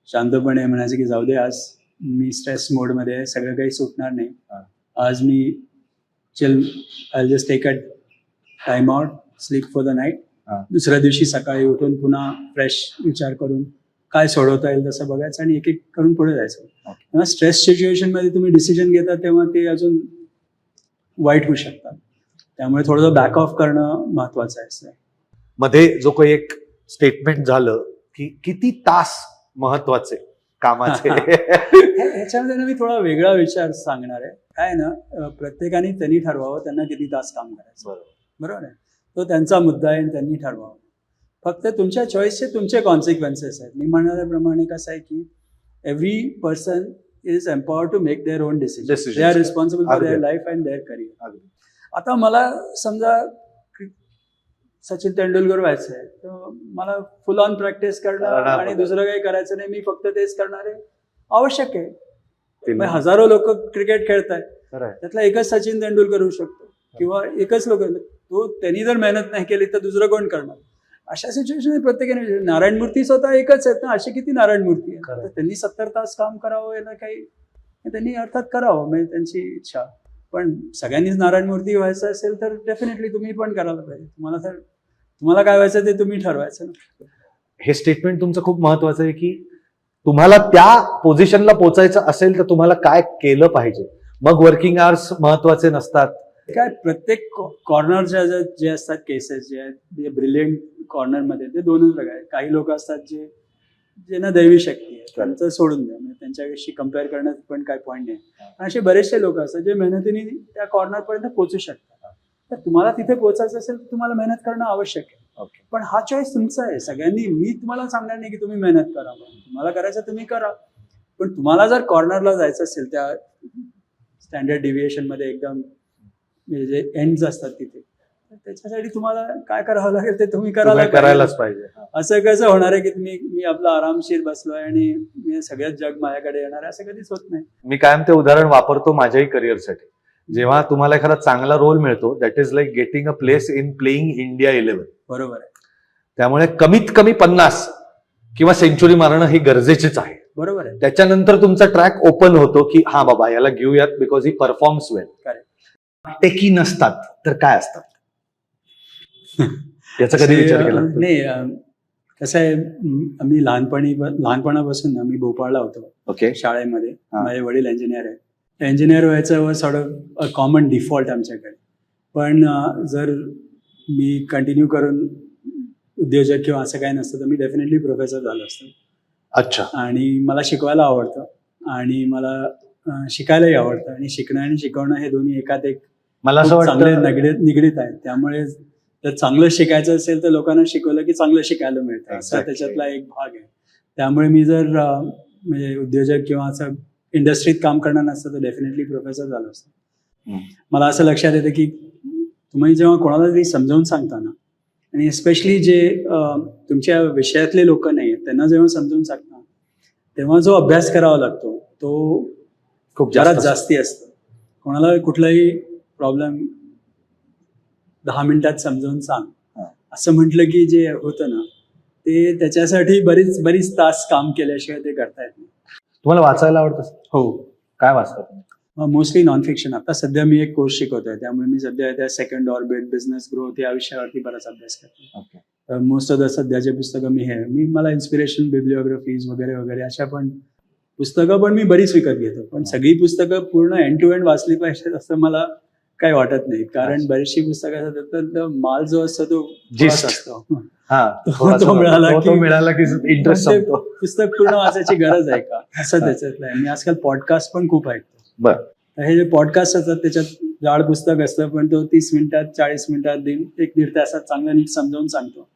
शांतपणे म्हणायचं की जाऊ दे, आज मी स्ट्रेस मोडमध्ये आहे, सगळं काही सुटणार नाही, आज मी chill, I just take a time out, sleep for the night. दुसऱ्या दिवशी सकाळी उठून पुन्हा फ्रेश विचार करून काय सोडवता येईल तसं बघायचं आणि एक एक करून पुढे जायचं. तेव्हा स्ट्रेस सिच्युएशन मध्ये तुम्ही डिसिजन घेता तेव्हा ते अजून वाईट होऊ शकतात. त्यामुळे थोडंसं बॅक ऑफ करणं महत्वाचं आहे. मध्ये जो काही एक स्टेटमेंट झालं की किती तास महत्वाचे कामाचे, ह्याच्यामध्ये ना मी थोडा वेगळा विचार सांगणार आहे. काय ना, प्रत्येकाने त्यांनी ठरवावं त्यांना किती तास काम करायचं. बरोबर आहे, तो त्यांचा मुद्दा आहे आणि त्यांनी ठरवावं. फक्त तुमच्या चॉईसचे तुमचे कॉन्सिक्वेन्सेस आहेत. मी म्हणण्याप्रमाणे कसं आहे की every person is empowered to make their own decision. They are responsible for their life and their career. आता मला समजा सचिन तेंडुलकर व्हायचं आहे, तर मला फुल ऑन प्रॅक्टिस करणं आणि दुसरं काही करायचं नाही, मी फक्त तेच करणार आहे, आवश्यक आहे. हजारो लोक क्रिकेट खेळतायत, त्यातला एकच सचिन तेंडुलकर होऊ शकतो किंवा एकच लोक, त्यांनी जर मेहनत नाही केली तर दुसरं कोण करणार. अशा सिच्युएशन प्रत्येकाने, नारायण मूर्ती स्वतः एकच आहेत ना, असे किती नारायण मूर्ती आहेत, तर त्यांनी 70 तास काम करावं याला काही, त्यांनी अर्थात करावं, म्हणजे त्यांची इच्छा. पण सगळ्यांनीच नारायण मूर्ती व्हायचं असेल तर डेफिनेटली तुम्ही पण करायला पाहिजे. तुम्हाला काय व्हायचं ते तुम्ही ठरवायचं ना. हे स्टेटमेंट तुमचं खूप महत्वाचं आहे की तुम्हाला त्या पोझिशनला पोहोचायचं असेल तर तुम्हाला काय केलं पाहिजे. मग वर्किंग आवर्स महत्वाचे नसतात, काय प्रत्येक कॉर्नरच्या जे असतात केसेस जे आहेत ब्रिलियंट कॉर्नरमध्ये ते दोनच प्रकार आहेत. काही लोक असतात ज्यांना दैवी शक्ती आहे, त्यांचं सोडून द्या, म्हणजे त्यांच्याशी कम्पेअर करण्यात पण काही पॉईंट नाही. आणि असे बरेचसे लोक असतात जे मेहनतीने त्या कॉर्नरपर्यंत पोहोचू शकतात. तर तुम्हाला तिथे पोहोचायचं असेल तर तुम्हाला मेहनत करणं आवश्यक आहे. पण हा चॉईस तुमचा आहे. सगळ्यांनी, मी तुम्हाला सांगणार नाही की तुम्ही मेहनत करा, तुम्हाला करायचं तुम्ही करा. पण तुम्हाला जर कॉर्नरला जायचं असेल, त्या स्टँडर्ड डिव्हिएशन मध्ये एकदम जे एंड्स असतात तिथे, तर त्याच्यासाठी तुम्हाला काय करावं लागेल ते तुम्ही करायलाच पाहिजे. असं कसं होणार आहे की मी आपला आरामशीर बसलोय आणि मी सगळ्यात जग माझ्याकडे येणार आहे, असं कधीच होत नाही. मी कायम ते उदाहरण वापरतो माझ्याही करिअरसाठी. जेव्हा तुम्हाला एखादा चांगला रोल मिळतो, that is like getting a place in playing India 11. बरोबर आहे. त्यामुळे कमीत कमी 50 किंवा सेंचुरी मारणं ही गरजेचीच आहे. बरोबर आहे. त्याच्यानंतर तुमचा ट्रॅक ओपन होतो की हा बाबा याला घेऊयात बिकॉज ही परफॉर्म्स वेल. टेकी नसतात तर काय असतात याचा कधी विचार केला? नाही, कसं आहे, आम्ही लहानपणापासून आम्ही भोपाळला होतो. ओके. शाळेमध्ये माझे वडील इंजिनियर आहे. इंजिनियर व्हायचं व sort of a common default आमच्याकडे. पण जर मी कंटिन्यू करून उद्योजक किंवा असं काही नसतं तर मी डेफिनेटली प्रोफेसर झालो असतो. अच्छा. आणि मला शिकवायला आवडतं आणि मला शिकायलाही आवडतं, आणि शिकणं आणि शिकवणं हे दोन्ही एकात एक मला असं चांगले वाटतं निगडीत आहेत. त्यामुळे जर चांगलं शिकायचं असेल तर लोकांना शिकवलं की चांगलं शिकायला मिळतं, असा त्याच्यातला एक भाग आहे. त्यामुळे मी जर म्हणजे उद्योजक किंवा असं इंडस्ट्रीत काम करणार नसतं तर डेफिनेटली प्रोफेसर झालो असतो. मला असं लक्षात येतं की तुम्ही जेव्हा कोणाला तरी समजावून सांगताना, आणि स्पेशली जे तुमच्या विषयातले लोक नाही आहेत त्यांना जेव्हा समजावून सांगता, तेव्हा जो अभ्यास करावा लागतो तो खूप जास्ती असतो. कोणाला कुठलाही प्रॉब्लेम 10 मिनिटात समजावून सांग असं म्हटलं की जे होतं ना, ते त्याच्यासाठी बरीच तास काम केल्याशिवाय ते करता येत नाही. तुम्हाला वाचायला आवडतं? हो. काय वाचतात? Mostly non fiction. आता सध्या मी एक कोर्स शिकवतोय, त्यामुळे मी सध्या त्या सेकंड ऑर्बिट, बिझनेस ग्रोथ या विषयावरती बराच अभ्यास करतो. मोस्ट ऑफ द सध्याचे पुस्तकं मला इन्स्पिरेशन बिब्लिओग्राफीज वगैरे अशा पण पुस्तकं पण मी बरीच विकत घेतो. पण सगळी पुस्तकं पूर्ण एंड टू एंड वाचली पाहिजेत असं मला काही वाटत नाही, कारण बरीचशी पुस्तकं असतात तर माल जो असतो तो असतो. तो मिळाला की इंटरेस्ट संपतो. पुस्तक पूर्ण वाचायची गरज आहे का असं त्याच्यातलं आहे. मी आजकाल पॉडकास्ट पण खूप ऐकतो. हे जे पॉडकास्ट असतात त्याच्यात जाड पुस्तक असतं, पण तो 30 मिनिटात 40 मिनिटात 1-1.5 तासात चांगलं नीट समजावून सांगतो.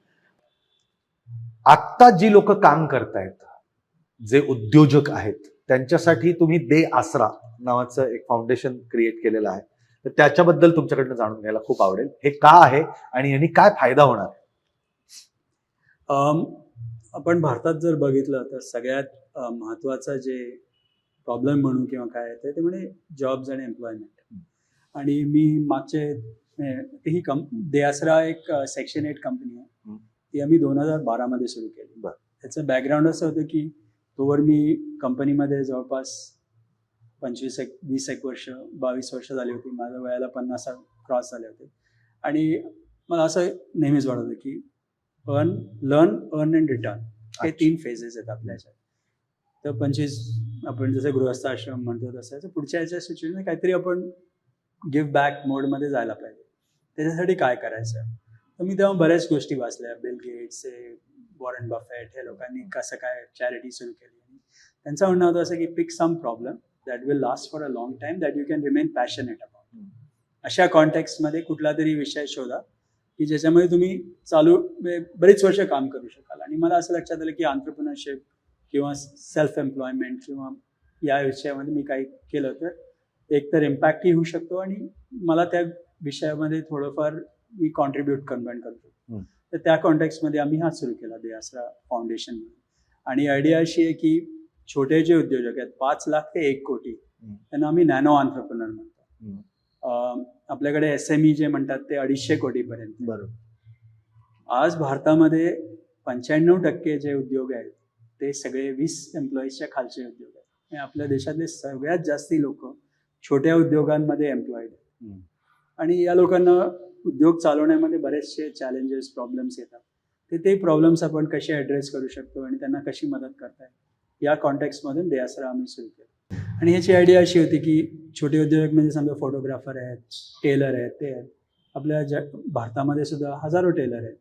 आत्ता जी लोक काम करतायत, जे उद्योजक आहेत, त्यांच्यासाठी तुम्ही दे आसरा नावाचं एक फाउंडेशन क्रिएट केलेलं आहे, तर त्याच्याबद्दल तुमच्याकडनं जाणून घ्यायला खूप आवडेल. हे का आहे आणि यांनी काय फायदा होणार आहे? आपण भारतात जर बघितलं तर सगळ्यात महत्वाचं जे प्रॉब्लेम म्हणू किंवा काय ते म्हणजे जॉब्स आणि एम्प्लॉयमेंट. आणि मी मागचे दे आसरा एक सेक्शन 8 कंपनी आहे, ती आम्ही 2012 मध्ये सुरू केली. त्याचं बॅकग्राऊंड असं होतं की तोवर मी कंपनीमध्ये जवळपास 22 वर्ष झाली होती. माझ्या वयाला 50 क्रॉस झाले होते. आणि मला असं नेहमीच वाटत होतं की लर्न, अर्न अँड रिटर्न हे 3 फेजेस आहेत आपल्या ह्याच्यात. तर 25 आपण जसं गृहस्थ आश्रम म्हणतो तसं पुढच्या ह्याच्या सिच्युएशन काहीतरी आपण गिव्ह बॅक मोडमध्ये जायला पाहिजे. त्याच्यासाठी काय करायचं? तर मी तेव्हा बऱ्याच गोष्टी वाचल्या. बिल गेट्स, वॉरन बफेट, हे लोकांनी कसं काय चॅरिटी सुरू केली. त्यांचं म्हणणं होतं असं की pick some problem that will last for a long time that you can remain passionate about. अशा कॉन्टेक्स्टमध्ये कुठला तरी विषय शोधा की ज्याच्यामध्ये तुम्ही बरीच वर्ष काम करू शकाल. आणि मला असं लक्षात आलं की एंटरप्रेन्योरशिप किंवा सेल्फ एम्प्लॉयमेंट किंवा या विषयामध्ये मी काही केलं तर एकतर इम्पॅक्टही होऊ शकतो आणि मला त्या विषयामध्ये थोडंफार मी कॉन्ट्रीब्यूट करू शकतो. तर त्या कॉन्टेक्स्टमध्ये आम्ही हा सुरू केला दे आसरा फाउंडेशन. आणि आयडिया अशी आहे की छोटे जे उद्योजक आहेत 5 लाख ते 1 कोटी त्यांना आम्ही नॅनो एंटरप्रेन्योर म्हणतो. आपल्याकडे SME जे म्हणतात ते 250 कोटीपर्यंत. बरोबर. आज भारतामध्ये 95% जे उद्योग आहेत ते सगळे 20 एम्प्लॉईजच्या खालचे उद्योग आहेत. आपल्या देशातले सगळ्यात जास्ती लोक छोट्या उद्योगांमध्ये एम्प्लॉईड आहेत. आणि या लोकांना उद्योग चालवण्यामध्ये बरेचसे चॅलेंजेस, प्रॉब्लेम्स येतात. ते प्रॉब्लेम्स आपण कसे ॲड्रेस करू शकतो आणि त्यांना कशी मदत करता येईल या कॉन्टेक्स्टमधून दे आसरा आम्ही सुरू केलं. आणि ह्याची आयडिया अशी होती की छोटे उद्योजक म्हणजे समजा फोटोग्राफर आहेत, टेलर आहेत, ते आहेत. आपल्या भारतामध्ये सुद्धा हजारो टेलर आहेत.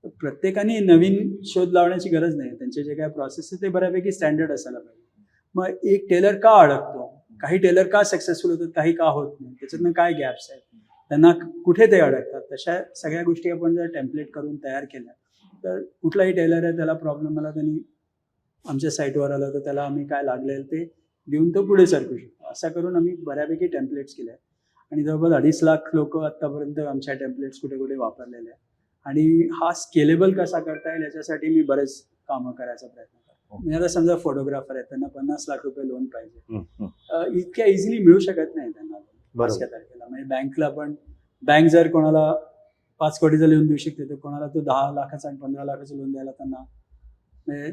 तर प्रत्येकाने नवीन शोध लावण्याची गरज नाही. त्यांचे जे काय प्रोसेस आहे ते बऱ्यापैकी स्टँडर्ड असायला पाहिजे. मग एक टेलर का अडकतो, काही टेलर का सक्सेसफुल होतात, काही का होत नाही, त्याच्यातनं काय गॅप्स आहेत, त्यांना कुठे ते अडकतात, तशा सगळ्या गोष्टी आपण जर टेम्पलेट करून तयार केल्या तर कुठलाही टेलर आहे त्याला प्रॉब्लेम आला, त्यांनी आमच्या साईटवर आलं तर त्याला आम्ही काय लागलेलं ते देऊन तो पुढे सरकू शकतो. असं करून आम्ही बऱ्यापैकी टेम्पलेट्स केल्या आणि जवळपास 2.5 लाख लोक आत्तापर्यंत आमच्या टेम्पलेट्स कुठे कुठे वापरलेले आहेत. आणि हा स्केलेबल कसा करता येईल याच्यासाठी मी बरेच कामं करायचा प्रयत्न करतो. म्हणजे आता समजा फोटोग्राफर आहेत, त्यांना 50 लाख रुपये लोन पाहिजे, इतक्या इझिली मिळू शकत नाही त्यांना लोन तारखेला. म्हणजे बँकला पण बँक जर कोणाला 5 कोटीचं लोन देऊ शकते तर कोणाला तो 10 लाखाचा आणि 15 लाखाचं लोन द्यायला त्यांना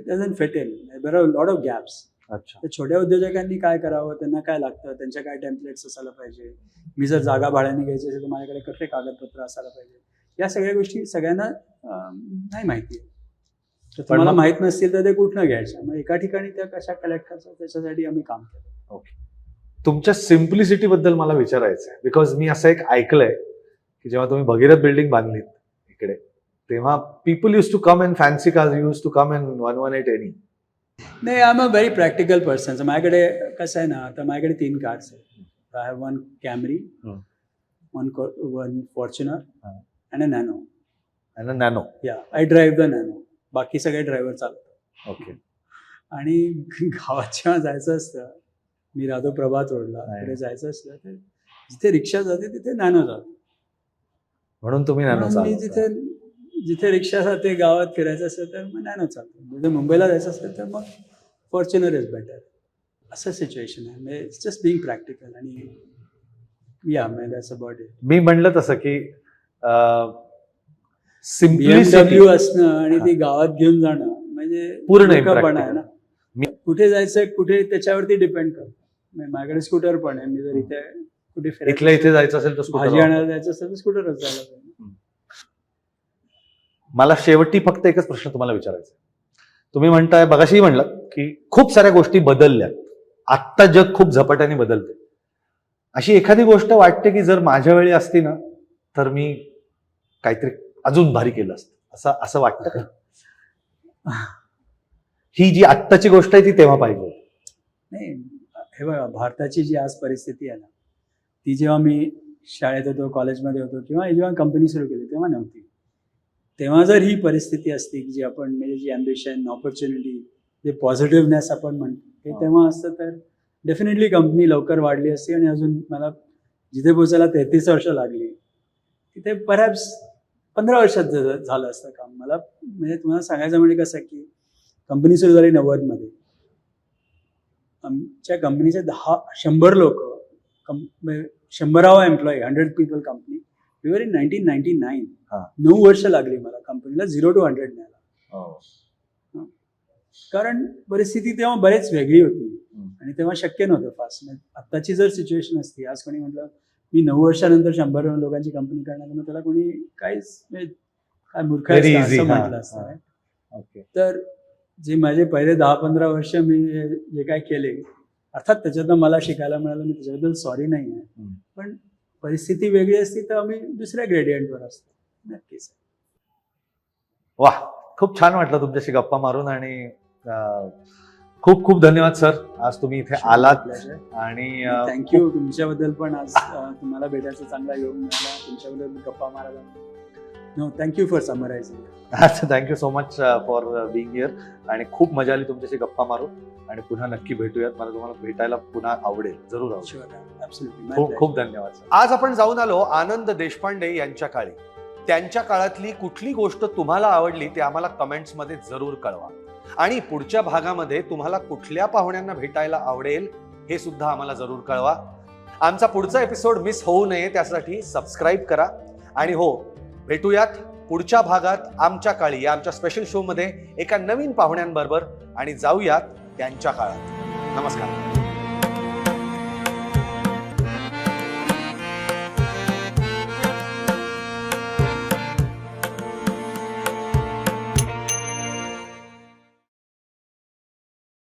doesn't fatal. There are lot of gaps. तर छोट्या उद्योजकांनी काय करावं, त्यांना काय लागतं, त्यांच्या काय टेम्पलेट्स असायला पाहिजे, मी जर जागा भाड्याने घ्यायची असेल तर माझ्याकडे कुठले कागदपत्र असायला पाहिजे, या सगळ्या गोष्टी सगळ्यांना नाही माहिती आहे. तर तुम्हाला माहित नसतील तर ते कुठनं घ्यायच्या, मग एका ठिकाणी त्या कशा कलेक्ट करायचं त्याच्यासाठी आम्ही काम केलं. ओके. तुमच्या सिम्प्लिसिटी बद्दल मला विचारायचं आहे, बिकॉज मी असं एक ऐकलंय की जेव्हा तुम्ही भगीरथ बिल्डिंग बांधलीत इकडे तेव्हा people use to come in fancy cars, use to come in 118 any. नाही, I am a very practical person. माझ्याकडे कसं आहे ना, आता माझ्याकडे 3 कार्स आहेत. आय हॅव 1 कॅमरी, 1 फॉर्च्युनर आणि Nano. Nano. Yeah, I drive the Nano. बाकी सगळे ड्रायव्हर चालतात. ओके. आणि गावात जेव्हा जायचं असतं, मी राहतो प्रभात रोडला, तिकडे जायचं असलं तर जिथे रिक्षा जाते तिथे नॅनो जातो. म्हणून तुम्ही नॅनो मी जिथे रिक्षा जाते गावात फिरायचं असेल तर मग नॅनो चालतो. म्हणजे मुंबईला जायचं असेल तर मग फॉर्च्युनर इज बेटर. असं सिच्युएशन आहे. म्हणजे इट्स जस्ट बिंग प्रॅक्टिकल. आणि या दॅट्स अबाउट इट. मी म्हणलं तसं की BMW असणं आणि ती गावात घेऊन जाणं म्हणजे पूर्ण आहे ना. कुठे जायचं कुठे त्याच्यावरती डिपेंड करतो. माझ्याकडे स्कूटर पण आहे. मी जर इथे कुठे इथे जायचं असेल तर भाजी आणायला जायचं असेल तर स्कूटरच जायला पाहिजे. मला शेवटी फक्त एकच प्रश्न तुम्हाला विचारायचा. तुम्ही म्हणताय, बघाशी म्हणलं की खूप साऱ्या गोष्टी बदलल्या, आत्ता जग खूप झपाट्याने बदलते. अशी एखादी गोष्ट वाटते की जर माझ्या वेळी असती ना तर मी काहीतरी अजून भारी केलं असतं, असं वाटतं का? ही जी आत्ताची गोष्ट आहे ती तेव्हा पाहिजे नाही. हे बघा, भारताची जी आज परिस्थिती आहे ना, ती जेव्हा मी शाळेत होतो, कॉलेजमध्ये होतो किंवा जेव्हा कंपनी सुरू केली तेव्हा नव्हती. तेव्हा जर ही परिस्थिती असती की जी आपण म्हणजे जी अम्बिशन, ऑपॉर्च्युनिटी, जे पॉझिटिव्हनेस आपण म्हणतो ते तेव्हा असतं तर डेफिनेटली कंपनी लवकर वाढली असती. आणि अजून मला जिथे पोचायला 33 वर्ष लागली तिथे परहॅप्स 15 वर्षात झालं असतं काम. मला म्हणजे तुम्हाला सांगायचं म्हणजे कसं की कंपनी सुरू झाली 90 मध्ये. आमच्या कंपनीचे 100 लोक, 100वा employee, 100 people company. We were in 1999. 9 वर्ष लागली मला कंपनीला 0 to 100 न्यायला. कारण परिस्थिती तेव्हा बरेच वेगळी होती आणि तेव्हा शक्य नव्हतं फास्ट. आत्ताची जर सिच्युएशन असती, आज कोणी म्हटलं मी 9 वर्षानंतर 100 लोकांची कंपनी करणार, मग त्याला कोणी काहीच काय मूर्ख असं म्हटलं असतं. तर जे माझे पहिले 10-15 वर्ष मी जे काय केले, अर्थात त्याच्यातनं मला शिकायला मिळालं, मी त्याच्याबद्दल सॉरी नाही आहे. पण परिस्थिती वेगळी असती तर आम्ही दुसऱ्या ग्रेडियंटवर असतो. नक्कीच. वा, खूप छान वाटलं तुमच्याशी गप्पा मारून. आणि खूप खूप धन्यवाद सर, आज तुम्ही इथे आलात. आणि थँक्यू तुमच्याबद्दल पण. आज तुम्हाला भेटायचा चांगला योग मिळाला, तुमच्याबद्दल गप्पा मारायला. No, thank you for summarising. Thank you so much for being here. आणि खूप मजा आली तुमच्याशी गप्पा मारून. आणि पुन्हा नक्की भेटूयात. मला तुम्हाला भेटायला पुन्हा आवडेल, जरूर आवडेल. खूप खूप धन्यवाद. आज आपण जाऊन आलो आनंद देशपांडे यांच्या काळी. त्यांच्या काळातली कुठली गोष्ट तुम्हाला आवडली ते आम्हाला कमेंट्समध्ये जरूर कळवा. आणि पुढच्या भागामध्ये तुम्हाला कुठल्या पाहुण्यांना भेटायला आवडेल हे सुद्धा आम्हाला जरूर कळवा. आमचा पुढचा एपिसोड मिस होऊ नये त्यासाठी सबस्क्राईब करा. आणि हो, भेटूयात पुढच्या भागात आमच्या काळी या आमच्या स्पेशल शो मध्ये एका नवीन पाहुण्यांबरोबर. आणि जाऊयात त्यांच्या काळात. नमस्कार.